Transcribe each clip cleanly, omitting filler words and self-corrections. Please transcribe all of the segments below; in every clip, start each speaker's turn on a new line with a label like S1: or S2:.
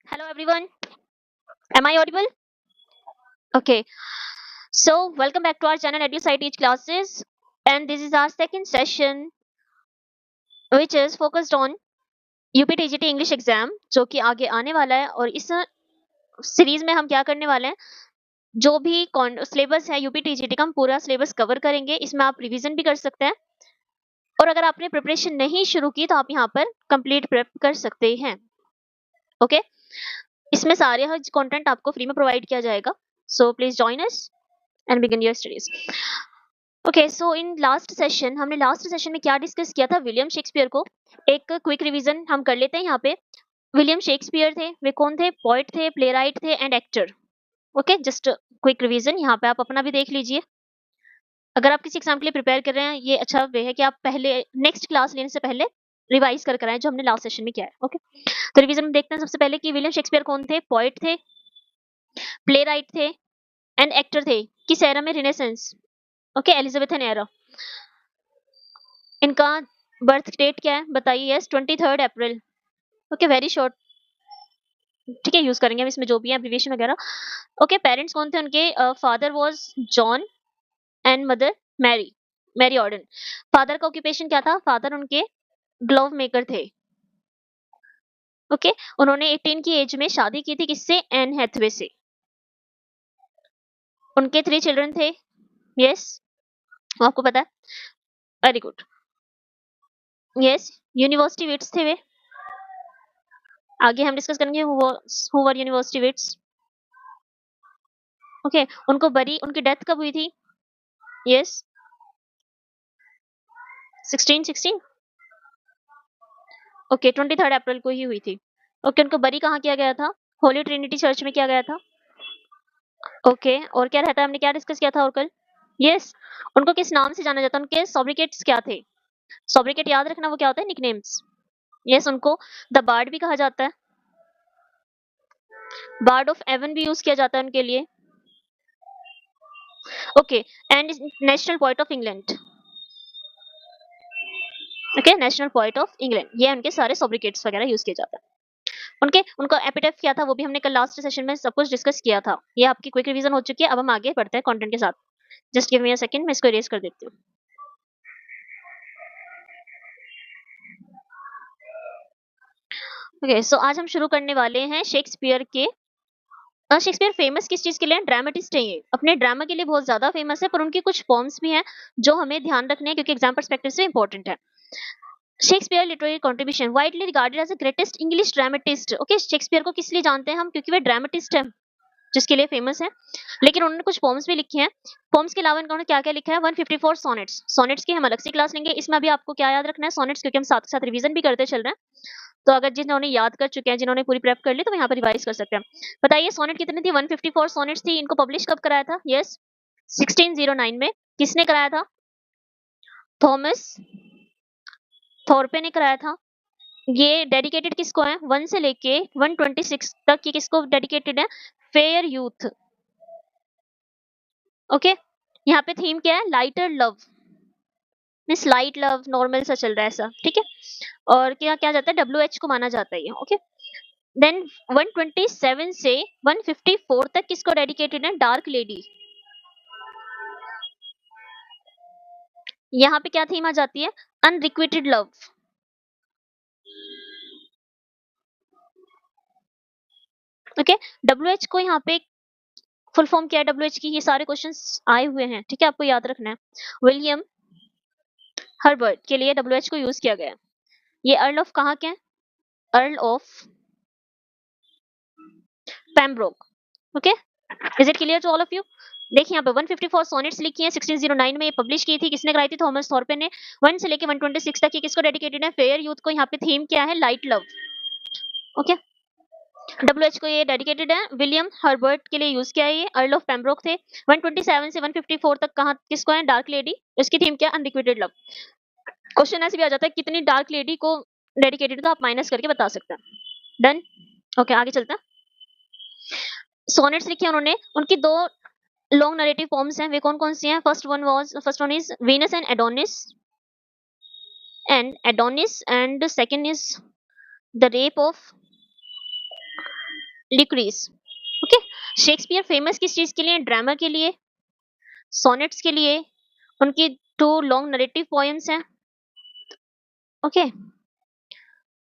S1: Hello everyone. Am I audible? Okay. So welcome back to our channel EduSci Teach Classes, and this is our second session which is focused on UPTGT English exam जो कि आगे आने वाला है। और इस series में हम क्या करने वाले हैं, जो भी सिलेबस है यूपीटीजीटी का हम पूरा सिलेबस कवर करेंगे। इसमें आप रिवीजन भी कर सकते हैं, और अगर आपने प्रिपरेशन नहीं शुरू की तो आप यहाँ पर कंप्लीट प्रेप कर सकते हैं। ओके, इसमें सारे कंटेंट आपको फ्री में प्रोवाइड किया जाएगा। So please join us and begin your studies. Okay, so in हमने लास्ट सेशन में क्या डिस्कस किया था, विलियम शेक्सपियर को। एक क्विक रिवीजन हम कर लेते हैं यहाँ पे। विलियम शेक्सपियर थे, वे कौन थे? पोएट थे, प्लेराइट थे and actor. Okay, just quick revision यहाँ पे आप अपना भी देख लीजिए। अगर आप किसी एग्जाम के लिए प्रिपेयर कर रहे हैं, ये अच्छा वे है कि आप पहले नेक्स्ट क्लास लेने से पहले रिवाइज कर कराएं जो हमने लास्ट सेशन में किया है। ओके, तो रिवीजन में देखते हैं सबसे पहले कि विलियम शेक्सपियर कौन थे। पोएट थे, प्लेराइट थे एंड एक्टर थे। किस एरा में? रिनेसेंस। Okay, Elizabethan era. इनका बर्थ डेट क्या है बताइए? यस, 23 अप्रैल। ओके, वेरी शॉर्ट, ठीक है, यूज करेंगे हम इसमें जो भी है एब्रिविएशन वगैरह। ओके, पेरेंट्स कौन थे उनके? Father was John and mother Mary, Mary Arden. Father का ऑक्यूपेशन क्या था? फादर उनके ग्लोव मेकर थे। ओके, उन्होंने 18 की एज में शादी की थी किससे? एन हैथवे से। उनके 3 चिल्ड्रन थे। यस, आपको पता है, very good. Yes, university wits थे वे। आगे हम डिस्कस करेंगे who were university wits. Okay, उनको बरी, उनकी डेथ कब हुई थी? यस, 1616। ओके, 23 अप्रैल को ही हुई थी। ओके, उनको बरी कहाँ किया गया था? होली ट्रिनिटी चर्च में किया गया था। ओके, और क्या रहता है, हमने क्या डिस्कस किया था और कल? यस, उनको किस नाम से जाना जाता है? उनके सोब्रिकेट्स क्या थे? सोब्रिकेट याद रखना, वो क्या होता है? निकनेम्स। यस, उनको द बार्ड भी कहा जाता है, बार्ड ऑफ एवन भी यूज किया जाता है उनके लिए। Okay, and national poet of England. Okay, national poet of England, ये उनके सारे सोब्रिकेट्स वगैरह यूज किए जाते हैं। उनके उनका एपिटाइफ क्या था, वो भी हमने कल लास्ट सेशन में सब कुछ डिस्कस किया था। ये आपकी क्विक रिवीजन हो चुकी है। अब हम आगे बढ़ते हैं कंटेंट के साथ। Just give me a second, मैं इसको इरेज कर देती हूँ। ओके, सो आज हम शुरू करने वाले हैं शेक्सपियर के। शेक्सपियर फेमस किस चीज के लिए? ड्रामेटिस्ट है ये, अपने ड्रामा के लिए बहुत ज्यादा फेमस है, पर उनकी कुछ पॉम्स भी हैं जो हमें ध्यान रखने हैं क्योंकि एग्जाम परस्पेक्टिव से इंपॉर्टेंट है। Shakespeare literary contribution widely regarded as a greatest English dramatist. Okay, Shakespeare को किस लिए जानते हैं हम? क्योंकि वे ड्रामेटिस्ट है जिसके लिए फेमस है, लेकिन उन्होंने कुछ पोम्स भी लिखी हैं। पोम्स के अलावा इन्होंने क्या क्या लिखा है? 154 सोनेट्स। सोनेट्स की हम अलग से क्लास लेंगे। इसमें अभी आपको क्या याद रखना है? सोनेट्स, क्योंकि हम साथ साथ रिवीजन भी करते चल रहे हैं। तो अगर जिन्होंने याद कर चुके हैं, जिन्होंने पूरी प्रेप कर ली, तो यहाँ पर रिवाइज कर सकते हैं। बताइए सोनेट कितनी थी? 154 सोनेट्स थी। इनको पब्लिश कब कराया था? यस, 1609 में। किसने कराया था? थॉमस थॉर्पे ने कराया था। ये डेडिकेटेड किसको है? 1 से लेके 126 तक की किसको डेडिकेटेड है? Fair youth. ओके, यहाँ पे थीम क्या है? Lighter love, means light love, normal सा चल रहा है ऐसा, ठीक है। और क्या क्या जाता है? WH को माना जाता है ये। ओके, देन 127 से 154 तक किसको डेडिकेटेड है? Dark lady. यहाँ पे क्या थीम आ जाती है? Unrequited love. ओके, WH को यहाँ पे फुल फॉर्म क्या है WH की? ये सारे क्वेश्चंस आए हुए हैं, ठीक है, आपको याद रखना है। विलियम हर्बर्ट के लिए WH को यूज किया गया है। ये अर्ल ऑफ कहाँ के हैं? Earl of Pembroke. Okay, is it clear to all of you? देखिए यहाँ पे 154 सोनेट्स लिखी हैं, 1609 में ये पब्लिश की थी। किसने कराई थी? थॉमस थॉर्पे ने। 1 से लेके 126 तक की किसको डेडिकेटेड है? फेयर यूथ को। यहाँ पे थीम क्या है? Light love. ओके, WH को ये डेडिकेटेड है। विलियम हर्बर्ट के लिए यूज किया है, ये अर्ल ऑफ पेम्ब्रोक थे। 127 से 154 तक कहाँ किसको है? Dark lady. इसकी थीम क्या? Unrequited love. क्वेश्चन ऐसे भी आ जाता है कितनी डार्क लेडी को डेडिकेटेड, तो आप माइनस करके बता सकते हैं। डन। ओके, आगे चलते हैं। सोनेट्स लिखे उन्होंने, उनकी दो लॉन्ग नरेटिव फॉर्म्स हैं, वे कौन कौन सी हैं? First one is Venus and Adonis and second is the rape of Lucrece. Okay, Shakespeare famous किस चीज के लिए? ड्रामा के लिए, सोनेट्स के लिए, उनकी 2 लॉन्ग नरेटिव पोएम्स हैं। ओके,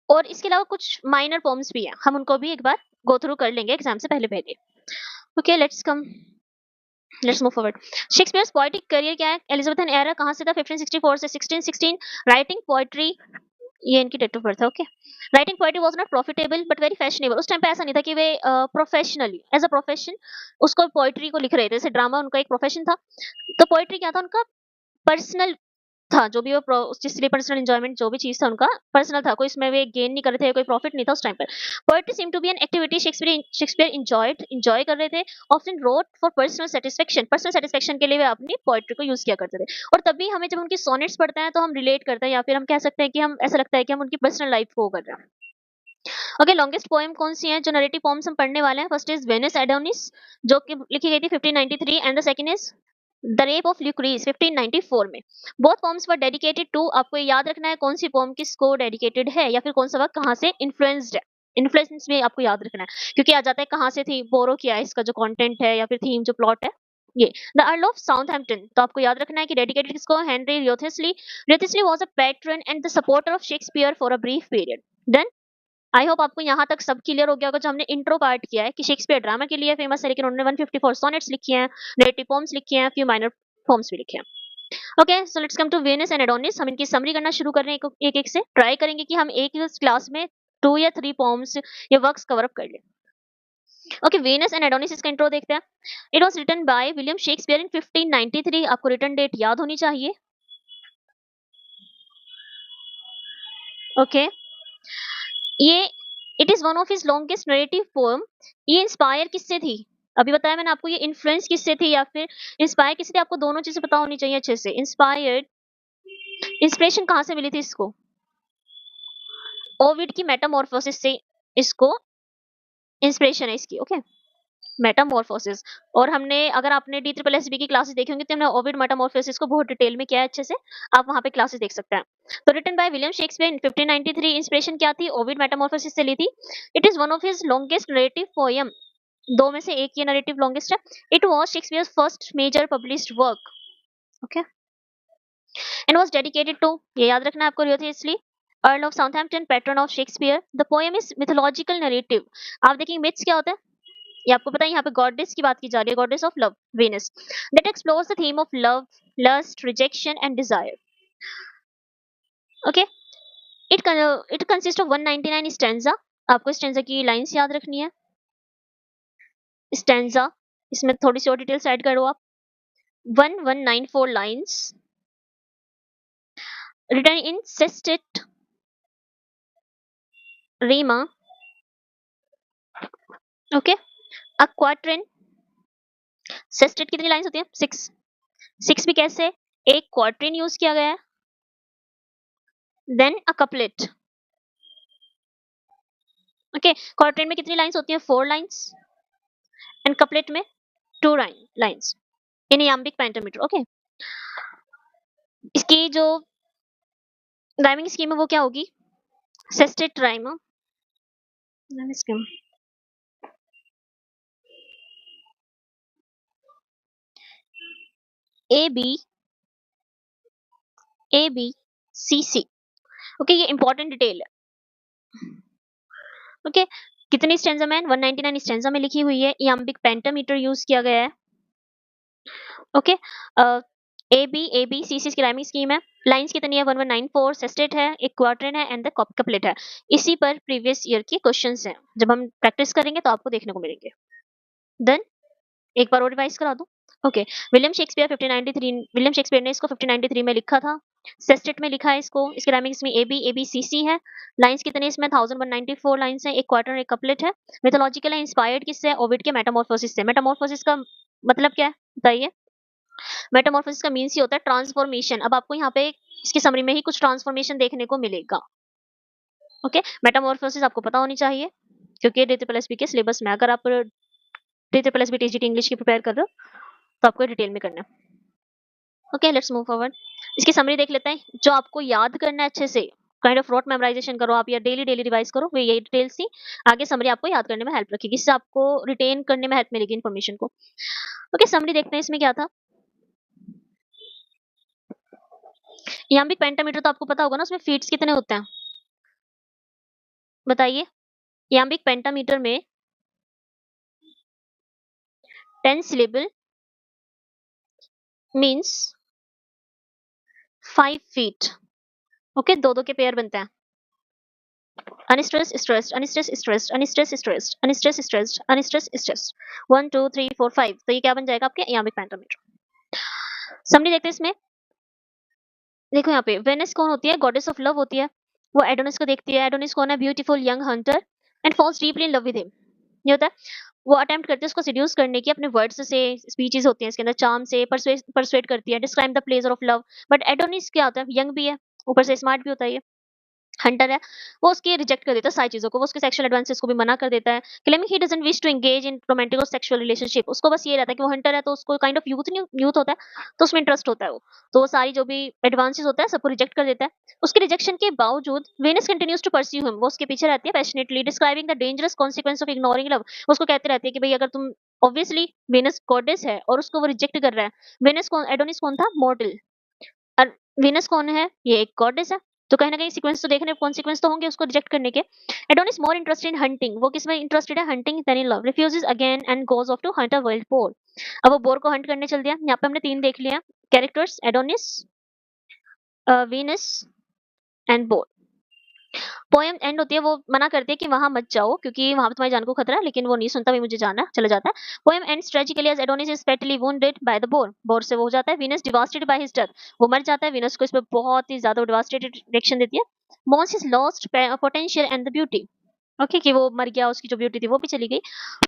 S1: और इसके अलावा कुछ माइनर पोएम्स भी हैं, हम उनको भी एक बार गो थ्रू कर लेंगे एग्जाम से पहले पहले। Okay, let's move forward. Shakespeare's poetic career क्या है? एलिजाबेथन एरा कहाँ से था? 1564 से 1616। राइटिंग पोएट्री, ये इनकी डेट ऑफ बर्थ है। Okay, writing poetry was not profitable but very fashionable. उस टाइम पे ऐसा नहीं था कि वे प्रोफेशनली एज अ प्रोफेशन उसको पोएट्री को लिख रहे थे, जैसे ड्रामा उनका एक प्रोफेशन था, तो पोएट्री क्या था उनका? पर्सनल था, जो भी वो जिसके लिए पर्सनल एंजॉयमेंट जो भी चीज था उनका पर्सनल था, कोई इसमें वे गेन नहीं कर रहे थे, कोई प्रॉफिट नहीं था उस टाइम पर। Poetry seem to be an activity Shakespeare enjoy कर रहे थे, often wrote for personal satisfaction के लिए वे अपनी पोएट्री को यूज किया करते थे। और तभी हमें जब उनकी सोनेट्स पढ़ते हैं तो हम रिलेट करते हैं, या फिर हम कह सकते हैं कि हम ऐसा लगता है कि हम उनकी पर्सनल लाइफ को कर रहे हैं। ओके, लॉन्गेस्ट पोएम कौन सी है जो नरेटिव पोएम्स हम पढ़ने वाले हैं? फर्स्ट इज वेनिस एडोनिस, जो कि लिखी गई थी 1593, and the second is the rape of Lucrece 1594 में। Both poems were dedicated to, आपको ये याद रखना है कौन सी पोम किसको डेडिकेटेड है, या फिर कौन सा वर्क कहाँ से इन्फ्लुएंस्ड है। इन्फ्लुएंस भी आपको याद रखना है, क्योंकि आ जाता है कहाँ से थी बोरो किया है, इसका जो कंटेंट है या फिर थीम जो प्लॉट है ये। द अर्ल ऑफ साउथहैम्पटन, तो आपको याद रखना है कि डेडिकेटेड किसको? Henry Wriothesley. Wriothesley was a patron and the supporter of Shakespeare for a brief period. Done. I hope आपको यहाँ तक सब क्लियर हो गया होगा, जो हमने इंट्रो पार्ट किया है कि शेक्सपियर ड्रामा के लिए फेमस है, लेकिन उन्होंने 154 सोनेट्स लिखी हैं, नेरेटिव पोम्स लिखी हैं, फ्यू माइनर पोम्स भी लिखे हैं। Okay, so let's come to Venus and Adonis. हम इनकी समरी करना शुरू कर रहे हैं एक एक से। ट्राई करेंगे कि हम एक क्लास में 2 या 3 पोम्स या वर्क्स कवर अप कर लें। ओके, वेनस एंड एडोनिस, इसका इंट्रो देखते हैं। It was written by William Shakespeare in 1593। आपको रिटन डेट याद होनी चाहिए। ओके, ये it is one of his longest narrative poem. ये इंस्पायर किससे थी? अभी बताया मैंने आपको, ये इन्फ्लुएंस किससे थी या फिर इंस्पायर किससे थी, आपको दोनों चीजें पता होनी चाहिए अच्छे से। इंस्पायर्ड, इंस्पिरेशन कहाँ से मिली थी इसको? ओविड की मेटामॉर्फोसिस से इसको इंस्पिरेशन है इसकी। Okay, Metamorphosis. और हमने, अगर आपने डी ट्रिपल एस बी की क्लासेस देखी होंगी तो हमने ओविड मेटामॉर्फोसिस को बहुत डिटेल में किया है अच्छे से, आप वहां पे क्लासेस देख सकते हैं। तो written by William Shakespeare in 1593। Inspiration क्या थी? ओविड मेटामॉर्फोसिस से ली थी। It is one of his longest narrative poem, दो में से एक ये नरेटिव लॉन्गेस्ट है। It was Shakespeare's first major published work. Okay, and was dedicated to, ये याद रखना है आपको, Wriothesley, Earl of Southampton, patron of Shakespeare. The poem is mythological narrative. आप देखेंगे मिथ्स क्या होता है, ये आपको पता है, यहाँ पे गॉडेस की बात की जा रही है, goddess of love, Venus, that explores the theme of love, lust, rejection and desire. Okay, it consist of 199 stanza. आपको स्टैंजा की लाइंस याद रखनी है। स्टैंजा, इसमें थोड़ी सी और डिटेल्स ऐड करो आप। 1194 lines, written in sestet rima. Okay, a quatrain, sestet कितनी लाइंस होती है? 6। 6 भी कैसे? एक क्वार्ट्रेन यूज किया गया है, देन अ कपलेट। ओके, क्वार्ट्रेन में कितनी लाइंस होती है? 4 लाइंस, एंड कपलेट में 2 lines in iambic pentameter। Okay, इसकी जो राइमिंग स्कीम है वो क्या होगी? Sestet rhyme scheme, A B C C. Okay, ये इंपॉर्टेंट डिटेल है। ओके, कितनी स्टैंजा में? 199 स्टैंजा में लिखी हुई है, iambic pentameter यूज किया गया है। ओके, ए बी सी सी की राइमिंग स्कीम है। लाइंस कितनी है? 1194, सेस्टेट है, एक क्वार्टरन है, एंड द कपलेट है। इसी पर प्रीवियस ईयर के क्वेश्चंस हैं, जब हम प्रैक्टिस करेंगे तो आपको देखने को मिलेंगे। देन एक बार और रिवाइज करा दो। ओके, विलियम शेक्सपियर ने इसको 1593 में लिखा था। सेस्टेट में लिखा है इसको, इसके राइमिंग में ए बी सी सी है। लाइंस कितने इसमें? 1194 लाइंस है, एक क्वार्टर, एक कपलेट है। मिथोलॉजिकल है, इंस्पायर्ड किससे है? ओविड के मेटामॉर्फोसिस से। मेटामॉर्फोसिस का मतलब क्या है बताइए? मेटामॉर्फोसिस का मीन्स ये होता है ट्रांसफॉर्मेशन। अब आपको यहाँ पे इसकी समरी में ही कुछ ट्रांसफॉर्मेशन देखने को मिलेगा। ओके, मेटामॉर्फोसिस आपको पता होनी चाहिए, क्योंकि DSSB के सिलेबस में, अगर आप DSSB TGT इंग्लिश की प्रिपेयर कर रहे हो तो आपको डिटेल में करना है। Okay, let's move forward. इसकी समरी देख लेते हैं, जो आपको याद करना है अच्छे से। काइंड ऑफ रॉट मेमोराइजेशन करो आप या डेली डेली रिवाइज करो, वे यही डिटेल्स थी। आगे समरी आपको याद करने में हेल्प रखेगी, इससे आपको रिटेन करने में हेल्प मिलेगी इन्फॉर्मेशन को। ओके, समरी देखते हैं इसमें क्या था। इयाम्बिक पेंटामीटर तो आपको पता होगा ना, उसमें फीट्स कितने होते हैं, बताइए। इयाम्बिक पेंटामीटर में 10 syllable मीन्स 5 feet। ओके, दो दो के पेयर बनते हैं। Unstressed stressed unstressed stressed unstressed stressed unstressed stressed unstressed stressed 1 2 3 4 5, तो ये क्या बन जाएगा आपके इयाम्बिक पेंटामीटर। समरी देखते हैं इसमें। देखो यहाँ पे वेनिस कौन होती है, गॉडेस ऑफ लव होती है। वो एडोनिस को देखती है। एडोनिस कौन है, beautiful young hunter and falls deeply in love with him. ये होता है, वो अटेम्प्ट करती है उसको सिड्यूस करने की अपने वर्ड्स से, स्पीचेस होती हैं इसके अंदर, चार्म से परसुएट करती है, describe the pleasure of love. But Adonis क्या होता है, यंग भी है, ऊपर से स्मार्ट भी होता है, ये हंटर है। वो उसकी रिजेक्ट कर देता है सारी चीजों को, वो उसके सेक्सुअल एडवांसेस को भी मना कर देता है, claiming he doesn't wish to engage in romantic और सेक्सुअल रिलेशनशिप। उसको बस ये रहता है कि वो हंटर है, तो उसको काइंड ऑफ यूथ यूथ होता है, तो उसमें इंटरेस्ट होता है वो, तो वो सारी जो भी एडवांसेस होता है सबको रिजेक्ट कर देता है। उसके रिजेक्शन के बावजूद Venus continues to pursue him, वो उसके पीछे रहती है passionately, describing the dangerous consequence of ignoring love. उसको कहते रहती है कि भाई अगर तुम, ऑब्वियसली वेनस गॉडेस है और उसको वो रिजेक्ट कर रहा है। वेनस कौन, एडोनिस कौन था, मॉर्टल, और वीनस कौन है, ये एक गॉडेस है। तो कहीं ना कहीं सीक्वेंस तो देखने, कॉन्सिक्वेंस तो होंगे उसको रिजेक्ट करने के। Adonis more interested in hunting, वो किसमें इंटरेस्टेड है, hunting than in love, refuses again and goes off to hunt a wild boar. अब वो बोर को हंट करने चल दिया। यहाँ पे हमने तीन देख लिया characters, Adonis, Venus and bore. Poem and होती है, वो मना करती है कि वहां मत जाओ क्योंकि वहां पे तुम्हारी जान को खतरा है, लेकिन वो नहीं सुनता, भी मुझे जाना है, चला जाता है। Poem ends tragically as Adonis is fatally wounded by the boar, boar से वो हो जाता है। Venus devastated by his death, वो मर जाता है। वीनस को इसमें बहुत ही ज्यादा डिवास्टेटेड रिएक्शन देती है। Mourns his lost potential and the beauty, okay, कि वो मर गया, उसकी जो ब्यूटी थी वो भी चली गई,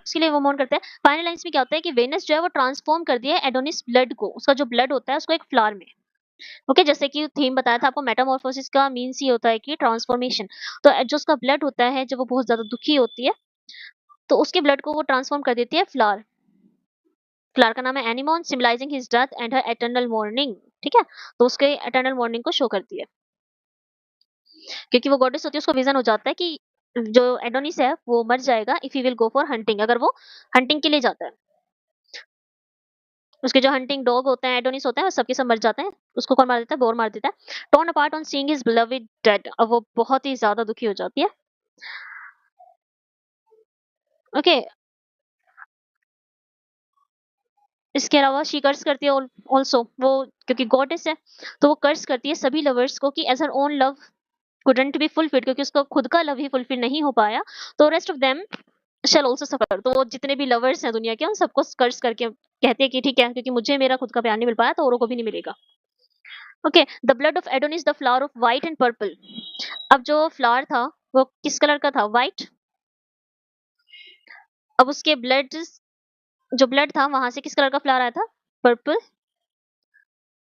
S1: उसके लिए वो मोन करता है। फाइनल लाइंस में क्या होता है कि वेनस जो है वो ट्रांसफॉर्म कर दिया है एडोनिस ब्लड को, उसका जो ब्लड होता है उसको एक फ्लावर में। ओके, जैसे कि थीम बताया था आपको, मेटामॉर्फोसिस का मीन्स ही होता है कि ट्रांसफॉर्मेशन। तो जो उसका ब्लड होता है, जब वो बहुत ज्यादा दुखी होती है, तो उसके ब्लड को वो ट्रांसफॉर्म कर देती है फ्लावर। फ्लावर का नाम है anemone, symbolising his death and her eternal morning. ठीक है, तो उसके एटर्नल मॉर्निंग को शो करती है, क्योंकि वो गॉडेस होती है, उसको विजन हो जाता है कि जो एडोनिस है वो मर जाएगा if he will go for hunting, अगर वो हंटिंग के लिए जाता है। उसके जो हंटिंग डॉग होते हैं, एडोनिस होता है, वो सबके सब मर जाते हैं। उसको कौन मार देता है, बोर मार देता है। Torn apart on seeing his beloved dead, अब वो बहुत ही ज्यादा दुखी हो जाती है। ओके, इसके अलावा शी कर्स करती है ऑल्सो, वो क्योंकि गॉडेस है, तो वो कर्स करती है सभी लवर्स को कि as her own love couldn't be fulfilled, क्योंकि उसका खुद का लव ही फुलफिल नहीं हो पाया, तो rest of them shall also suffer. तो वो जितने भी लवर्स हैं दुनिया के, उन सबको कर्स करके कहते हैं कि ठीक है, क्योंकि मुझे मेरा खुद का प्यार नहीं मिल पाया, तो औरों को भी नहीं मिलेगा। Okay, the blood of Adonis the flower of white and purple. अब जो फ्लावर था वो किस कलर का था, व्हाइट। अब उसके ब्लड, जो ब्लड था वहां से किस कलर का फ्लावर आया था, purple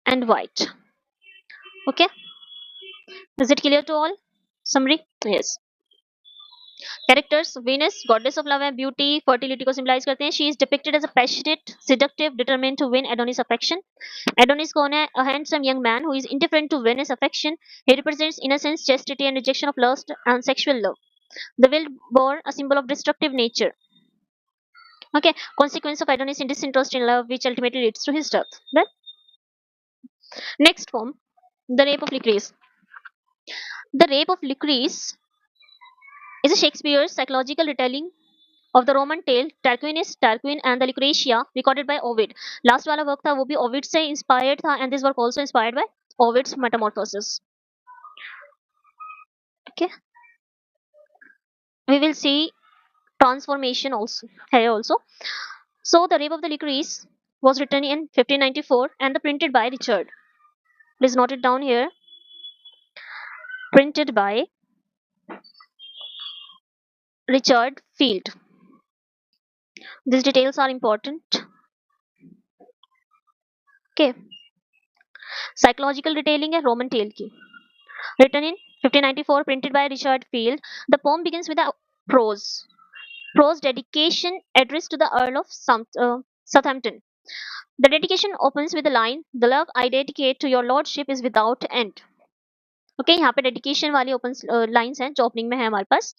S1: and white. Okay, is it clear to all, summary, yes. Characters, Venus goddess of love and beauty, fertility को सिंबलाइज करते हैं। She is depicted as a passionate, seductive, determined to win Adonis affection. Adonis कौन है, a handsome young man who is indifferent to Venus affection. He represents innocence, chastity and rejection of lust and sexual love. The wild boar, a symbol of destructive nature. Okay, consequence of Adonis' disinterest in love, which ultimately leads to his death. Then, next form, the rape of Lucrece. The rape of Lucrece is a Shakespeare's psychological retelling of the Roman tale Tarquinius, Tarquin and the Lucretia, recorded by Ovid. Last वाला work था वो भी Ovid से inspired था, and this work also inspired by Ovid's Metamorphosis. Okay, we will see transformation also here also. So the Rape of the Lucrece was written in 1594 and printed by Richard. Please note it down here. Printed by Richard Field. These details are important. Okay. Psychological detailing है Roman tale की. Written in 1594, printed by Richard Field. The poem begins with a prose. Prose dedication addressed to the Earl of Southampton. The dedication opens with the line, "The love I dedicate to your lordship is without end." Okay, यहाँ पे dedication वाली open lines हैं जो opening में है हमारे पास।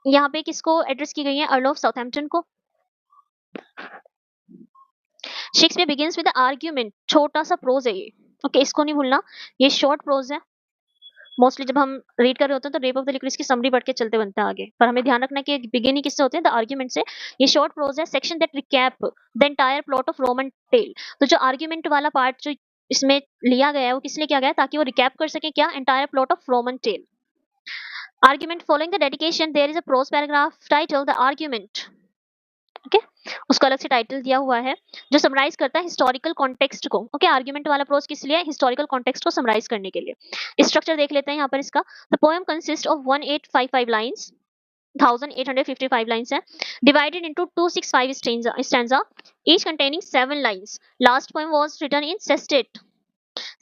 S1: यहाँ पे किसको एड्रेस की गई है? अर्ल ऑफ साउथहैम्पटन को। शेक्सपियर बिगिंस विद आर्ग्यूमेंट, छोटा सा प्रोज है ये। ओके, इसको नहीं भूलना, ये शॉर्ट प्रोज है। मोस्टली जब हम रीड कर रहे होते हैं तो रेप ऑफ द लिक्रिस की समरी पढ़ के चलते बनते हैं आगे, पर हमें ध्यान रखना है कि बिगिनिंग किससे होते हैं? द आर्ग्यूमेंट से। ये शॉर्ट प्रोज है, section that recap the entire plot of Roman tale. तो जो आर्ग्यूमेंट वाला पार्ट जो इसमें लिया गया है वो किस लिए किया गया है? ताकि वो रिकैप कर सके क्या? Entire plot of Roman tale. Argument following the dedication there is a prose paragraph title the argument. Okay, उसको अलग से टाइटल दिया हुआ है जो समराइज करता है हिस्टोरिकल कॉन्टेक्स्ट को। ओके, आर्गुमेंट वाला प्रोज किस लिए? हिस्टोरिकल कॉन्टेक्स्ट को समराइज करने के लिए। स्ट्रक्चर देख लेते हैं यहाँ पर इसका। The poem consist of 1855 lines, 1855 lines है, divided into 265 stanza, each containing 7 lines. Last poem was written in sestet.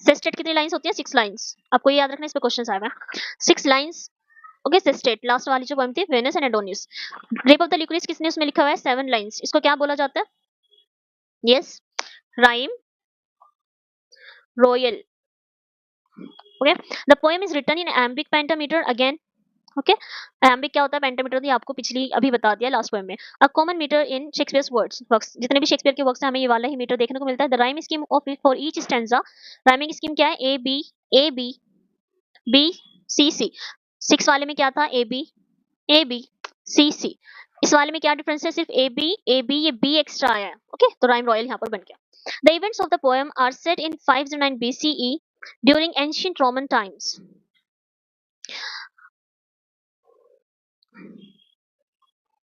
S1: Sestet कितनी लाइंस होती है? 6 लाइंस। आपको ये याद रखना, इस पे क्वेश्चन आएगा। 6 लाइंस। ओके, सेस्टेट लास्ट वाली जो पोएम थी, Venus and Adonis. Rape of the Lucrece किसने उसमें लिखा हुआ है? 7 लाइंस। इसको क्या बोला जाता है? Yes, rhyme royal. Okay, the poem is written in iambic pentameter again. Okay, iambic क्या होता है? पेंटामीटर थी, आपको पिछली अभी बता दिया लास्ट पोएम में। A common meter in Shakespeare's works, जितने भी शेक्सपियर के वर्क्स हैं हमें ये वाला ही मीटर देखने को मिलता है। The rhyme scheme of for each stanza, rhyming scheme क्या है? ए बी बी सी सी। 6 वाले में क्या था? ए बी सी सी। इस वाले में क्या डिफरेंस है? सिर्फ ए बी, ये बी एक्स्ट्रा आया है। ओके, तो राइम रॉयल यहाँ पर बन गया। The events of the poem are set in 509 BCE during ancient Roman times.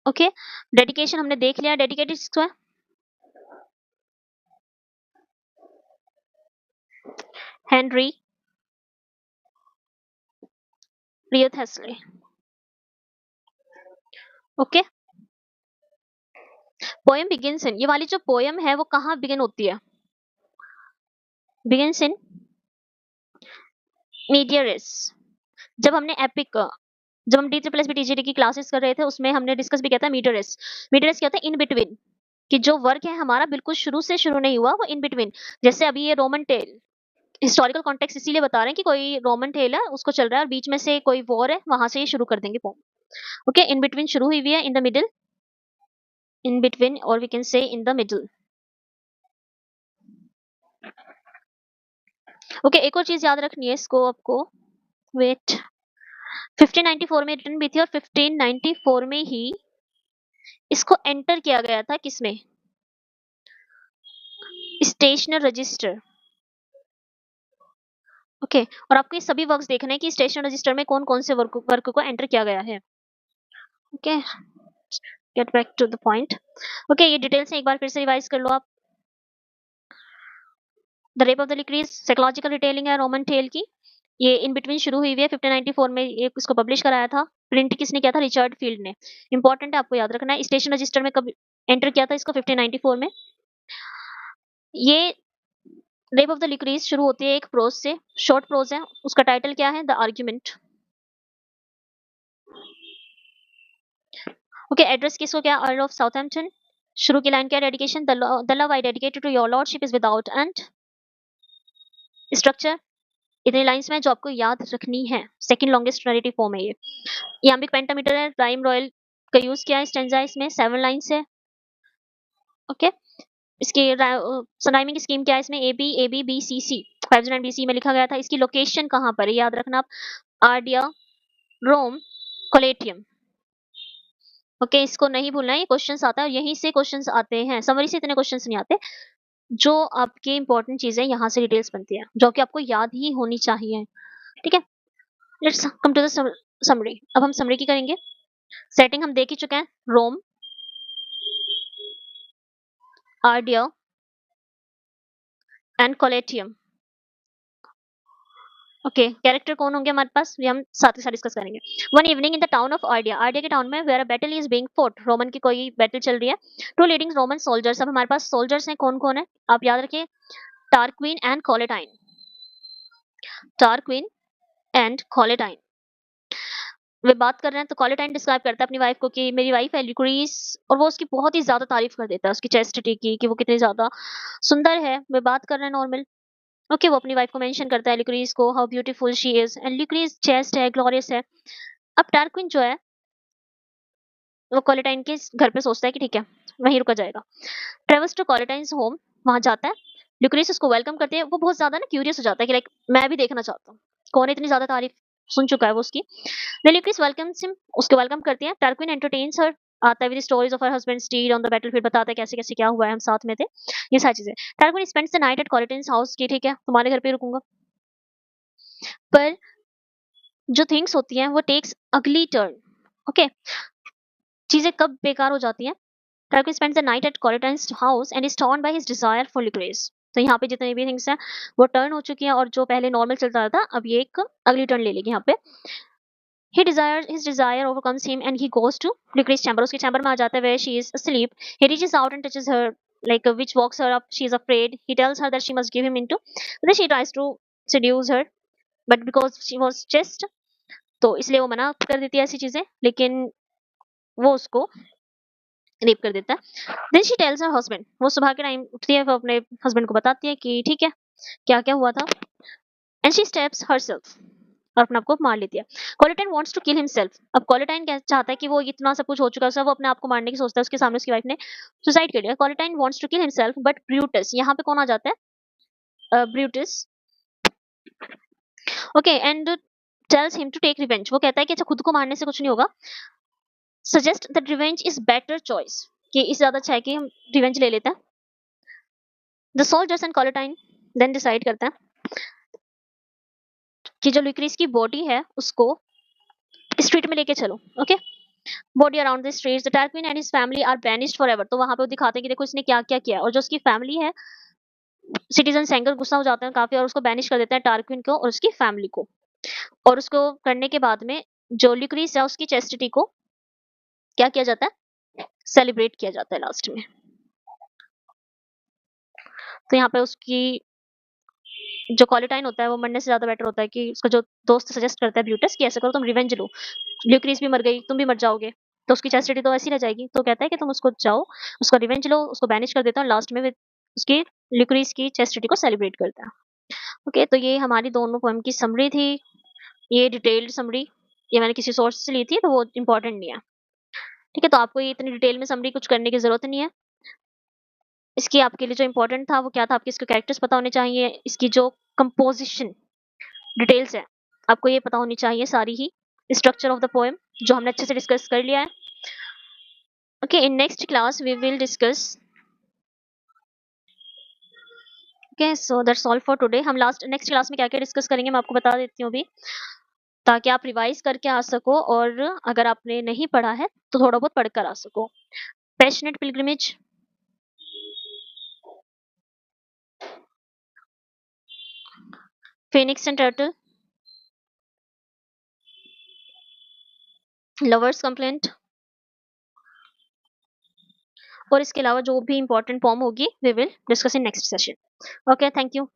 S1: Okay, dedication हमने देख लिया। डेडिकेटेड किसको है? Henry Wriothesley. Okay, poem begins in, ये वाली जो पोएम है वो कहाँ बिगिन होती है? Begins in medias res. जब हमने एपिक, जब हम D++BTGD की क्लासेस कर रहे थे उसमें हमने डिस्कस भी किया था मीडियरिस। मीडियरिस क्या होता है? इन बिटवीन, कि जो वर्क है हमारा बिल्कुल शुरू से शुरू नहीं हुआ, वो इन बिटवीन। जैसे अभी ये रोमन टेल, हिस्टोरिकल कॉन्टेक्स्ट इसीलिए बता रहे हैं कि कोई रोमन टेल है उसको चल रहा है और बीच में से कोई वॉर है, वहां से ये शुरू कर देंगे पोएम। ओके, इन बिटवीन शुरू हुई हुई है, in the middle, in between, और we can say in the middle. Okay, एक और चीज याद रखनी है इसको आपको। वेट, 1594 में रिटर्न भी थी और 1594 में ही इसको एंटर किया गया था किसमें? स्टेशनर रजिस्टर। ओके, और आपको ये सभी वर्क्स देखने हैं कि स्टेशनर रजिस्टर में कौन कौन से वर्क को एंटर किया गया है। Okay, get back to the point. Okay, ये डिटेल से एक बार फिर से रिवाइज कर लो आप। The rape of the Lucrece psychological detailing है रोमन टेल की। ये इन बिटवीन शुरू हुई हुई है, 1594 में ये इसको पब्लिश कराया था। प्रिंट किसने किया था? रिचर्ड फील्ड ने। इंपॉर्टेंट है, आपको याद रखना है। स्टेशन रजिस्टर में कब एंटर किया था इसको? 1594 में। ये रेप ऑफ द लिक्रीज शुरू होती है एक प्रोज से, शॉर्ट प्रोज है, उसका टाइटल क्या है? The argument. ओके, एड्रेस किसको क्या? Earl of Southampton. शुरू की लाइन क्या? Dedication, the love I dedicated to your lordship is without end. Structure इतनी लाइंस में जो आपको याद रखनी है। सेकंड लॉन्गेस्ट नरेटिव फॉर्म है ये। याम्बिक पेंटामीटर है, राइम रॉयल का यूज किया है स्टैंजा, इसमें 7 लाइंस है। ओके, इसकी राइमिंग स्कीम क्या है इसमें? A B B C C. 509 BC में लिखा गया था। इसकी लोकेशन कहाँ पर है याद रखना आप? आर्डिया, रोम, कोलेटियम। ओके, इसको नहीं भूलना है, ये क्वेश्चंस आता है और यहीं से क्वेश्चंस आते हैं। समरी से इतने क्वेश्चंस नहीं आते। जो आपके इंपॉर्टेंट चीजें यहाँ से डिटेल्स बनती है जो कि आपको याद ही होनी चाहिए। ठीक है, let's come to the summary. अब हम समरी की करेंगे। सेटिंग हम देख ही चुके हैं। रोम, आर्डिया एंड कोलेटियम। ओके, कैरेक्टर कौन होंगे हमारे पास? ये हम साथ ही साथ डिस्कस करेंगे। One evening in the town of Ardea, Ardea के टाउन में where a battle is being fought, Roman की कोई बैटल चल रही है। टू लीडिंग रोमन सोल्जर्स, अब हमारे पास सोल्जर्स हैं, कौन कौन है आप याद रखिए? टारक्वीन एंड कोलेटाइन। टारक्वीन एंड कोलेटाइन। वे बात कर रहे हैं तो कोलेटाइन डिस्क्राइब करता है अपनी वाइफ को कि मेरी वाइफ है ल्यूक्रीस, और वो उसकी बहुत ही ज्यादा तारीफ कर देता है उसकी चेस्टिटी की, कि वो कितनी ज्यादा सुंदर है। वे बात कर रहे हैं नॉर्मल। ओके, वो अपनी वाइफ को मेंशन करता है ल्यूक्रीज को, how beautiful she is, and Lucrece chaste है, ग्लोरियस है। अब टारक्विन जो है वो कोलेटाइन के घर पे सोचता है कि ठीक है वहीं रुका जाएगा। ट्रेवल्स टू कोलेटाइन्स होम, वहां जाता है। ल्यूक्रीस उसको वेलकम करती है। वो बहुत ज्यादा ना क्यूरियस हो जाता है कि लाइक मैं भी देखना चाहता हूँ, कौन इतनी ज्यादा तारीफ सुन चुका है वो उसकी। द ल्यूक्रीस वेलकम्स हिम, उसको वेलकम करती है। टारक्विन एंटरटेन्स हर, आता है with stories of her husband stead on the battlefield, बताता है कैसे कैसे क्या हुआ है, हम साथ में थे, ये सारी चीजें। Tarquin spends the night at Collatine's house, की ठीक है तुम्हारे घर पे ही रुकूंगा। पर जो थिंग्स होती हैं वो टेक्स अगली टर्न। ओके, चीजें कब बेकार हो जाती हैं। Tarquin spends the night at Coratine's house and is torn by his desire for licorice. तो यहाँ पे जितने भी थिंग्स हैं वो टर्न हो चुकी हैं, और जो पहले नॉर्मल चलता था अब ये एक अगली टर्न ले लेगी यहाँ पे। His desire overcomes him and he goes to licorice chamber. उसके चैम्बर में आ जाता है where she is asleep. He reaches out and touches her, like which walks her up. She is afraid. He tells her that she must give him into. Then she tries to seduce her, but because she was chaste, तो इसलिए वो मना कर देती है ऐसी चीजें, लेकिन वो उसको रेप कर देता है। Then she tells her husband, वो सुबह के टाइम उठती है, वो अपने हस्बैंड को बताती है कि ठीक है क्या क्या हुआ था। एंड शी स्टेप्स हरसेल्फ, और अपने आप को मार लेती है। कोलेटाइन वांट्स टू किल हिमसेल्फ। अब कोलेटाइन क्या चाहता है कि वो इतना सब कुछ हो चुका है, वो अपने आप को मारने की सोचता है। उसके सामने उसकी वाइफ ने सुसाइड कर लिया। Collatine wants to kill himself but Brutus, यहाँ पे कौन आ जाता है, Brutus. Okay, and tells him to take revenge. वो कहता है कि अच्छा खुद को मारने से कुछ नहीं होगा, suggest that revenge is better choice, कि इससे ज्यादा अच्छा है कि हम रिवेंज ले लेते हैं। The soldiers and Collatine then decide करते हैं कि जो ल्यूक्रीस की बॉडी है उसको स्ट्रीट में लेके चलो। Okay, body around the streets, the Tarquin and his family are banished forever. तो वहां पे वो दिखाते हैं कि देखो इसने क्या क्या किया, और जो उसकी फैमिली है, सिटीजन सेंगर गुस्सा हो जाते हैं काफी और उसको बैनिश कर देते हैं, टारक्विन को और उसकी फैमिली को। और उसको करने के बाद में जो ल्यूक्रीस है उसकी चेस्टिटी को क्या किया जाता है, सेलिब्रेट किया जाता है लास्ट में। तो यहाँ पे उसकी जो कोलेटाइन होता है वो मरने से ज्यादा बेटर होता है कि उसका जो दोस्त सजेस्ट करता है ब्यूटस कि ऐसा करो तुम रिवेंज लो, ल्यूक्रीस भी मर गई तुम भी मर जाओगे, तो उसकी चैस्टिटी तो ऐसी रह जाएगी। तो कहता है कि तुम उसको जाओ, उसका रिवेंज लो, उसको बैनिश कर देता है, लास्ट में उसकी ल्यूक्रीस की चैस्टिटी को सेलिब्रेट करता है। ओके, तो ये हमारी दोनों पोएम की समरी थी। ये डिटेल्ड समरी, ये मैंने किसी सोर्स से ली थी तो वो इम्पोर्टेंट नहीं है। ठीक है, तो आपको ये इतनी डिटेल में समरी कुछ करने की जरूरत नहीं है। इसकी आपके लिए जो इम्पोर्टेंट था वो क्या था, आपके इसके कैरेक्टर्स पता होने चाहिए, इसकी जो कंपोजिशन डिटेल्स है आपको ये पता होनी चाहिए सारी ही, स्ट्रक्चर ऑफ द पोएम जो हमने अच्छे से डिस्कस कर लिया है। Okay, in next class we will discuss. Okay, so that's all for today. हम लास्ट नेक्स्ट क्लास में क्या क्या डिस्कस करेंगे मैं आपको बता देती हूँ अभी, ताकि आप रिवाइज करके आ सको, और अगर आपने नहीं पढ़ा है तो थोड़ा बहुत पढ़ कर आ सको। Passionate pilgrimage, phoenix and turtle, lovers complaint, और इसके अलावा जो भी इंपॉर्टेंट फॉर्म होगी we will discuss in next session. Okay, thank you.